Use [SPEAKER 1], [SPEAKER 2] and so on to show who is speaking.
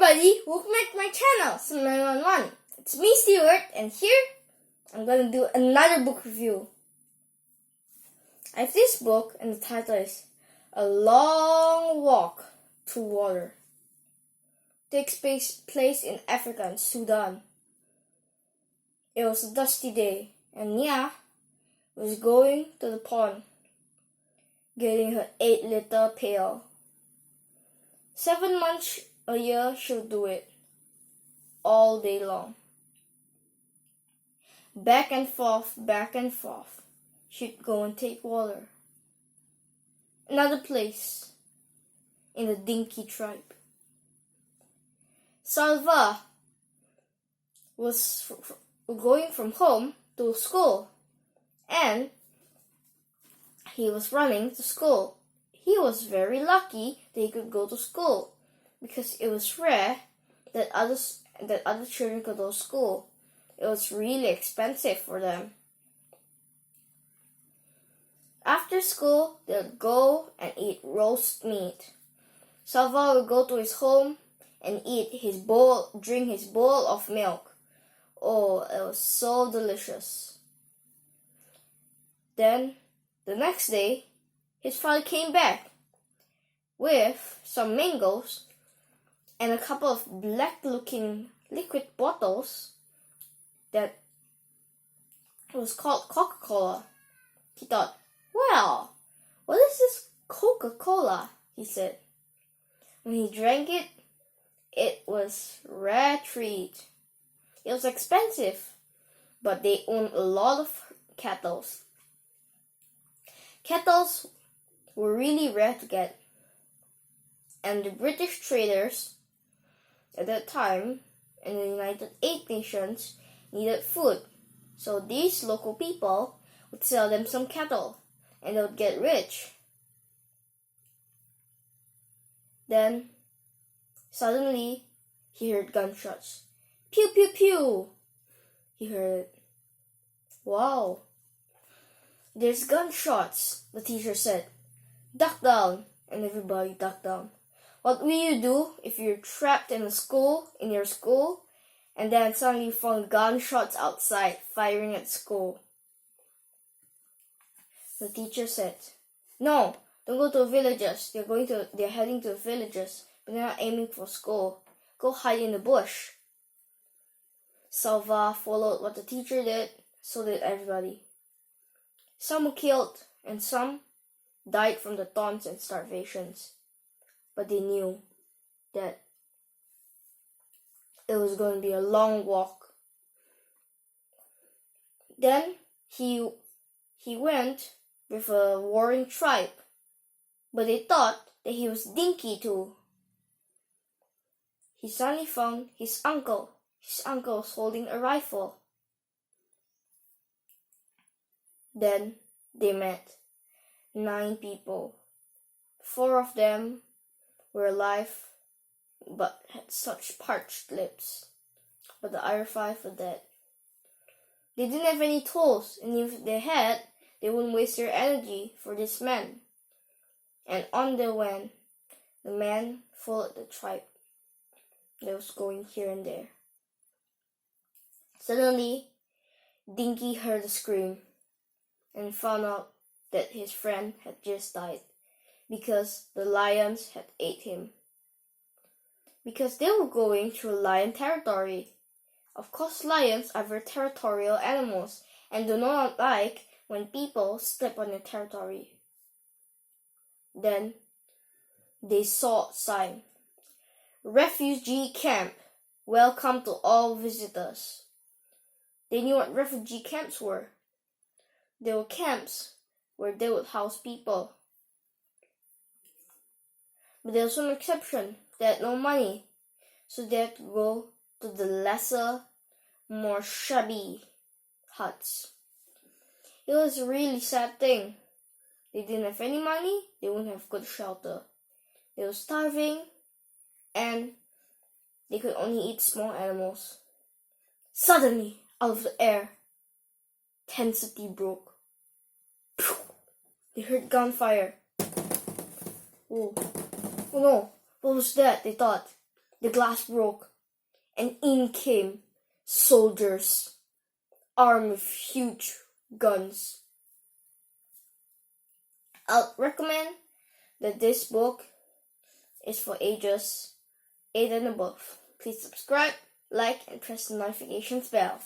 [SPEAKER 1] everybody, welcome back to my channel, Sum911. It's me, Stuart, and here I'm gonna do another book review. I have this book, and the title is A Long Walk to Water. It takes place in Africa and Sudan. It was a dusty day, and Nya was going to the pond, getting her 8-liter pail. 7 months a year she'll do it, all day long. Back and forth, she'd go and take water. Another place, in the Dinky tribe. Salva was going from home to school, and he was running to school. He was very lucky that he could go to school, because it was rare that other children could go to school. It was really expensive for them. After school, they'd go and eat roast meat. Salva would go to his home and drink his bowl of milk. Oh, it was so delicious. Then, the next day, his father came back with some mangoes and a couple of black-looking liquid bottles that was called Coca-Cola. He thought, well, what is this Coca-Cola? He said. When he drank it, it was a rare treat. It was expensive, but they owned a lot of cattle. Cattle were really rare to get, and the British traders at that time in the United Eight Nations needed food, so these local people would sell them some cattle, and they would get rich. Then, suddenly, he heard gunshots. Pew, pew, pew! He heard it. Wow! There's gunshots, the teacher said. Duck down, and everybody ducked down. What will you do if you're trapped in your school, and then suddenly you found gunshots outside firing at school? The teacher said, no, don't go to villages. They're heading to villages, but they're not aiming for school. Go hide in the bush. Salva followed what the teacher did, so did everybody. Some were killed, and some died from the taunts and starvations. But they knew that it was going to be a long walk. Then he went with a warring tribe, but they thought that he was Dinky too. He suddenly found his uncle. His uncle was holding a rifle. Then they met 9 people. 4 of them were alive, but had such parched lips. But the other 5 were dead. They didn't have any tools, and if they had, they wouldn't waste their energy for this man. And on they went. The man followed the tribe that was going here and there. Suddenly, Dinky heard a scream and found out that his friend had just died because the lions had ate him. Because they were going through lion territory. Of course, lions are very territorial animals and do not like when people step on their territory. Then they saw a sign. Refugee camp. Welcome to all visitors. They knew what refugee camps were. They were camps where they would house people. But there was one exception. They had no money, so they had to go to the lesser, more shabby huts. It was a really sad thing. They didn't have any money, they wouldn't have good shelter. They were starving, and they could only eat small animals. Suddenly, out of the air, tensity broke. They heard gunfire. Oh no, what was that? They thought. the glass broke, and in came soldiers armed with huge guns. I'd recommend that this book is for ages 8 and above. Please subscribe, like, and press the notifications bell.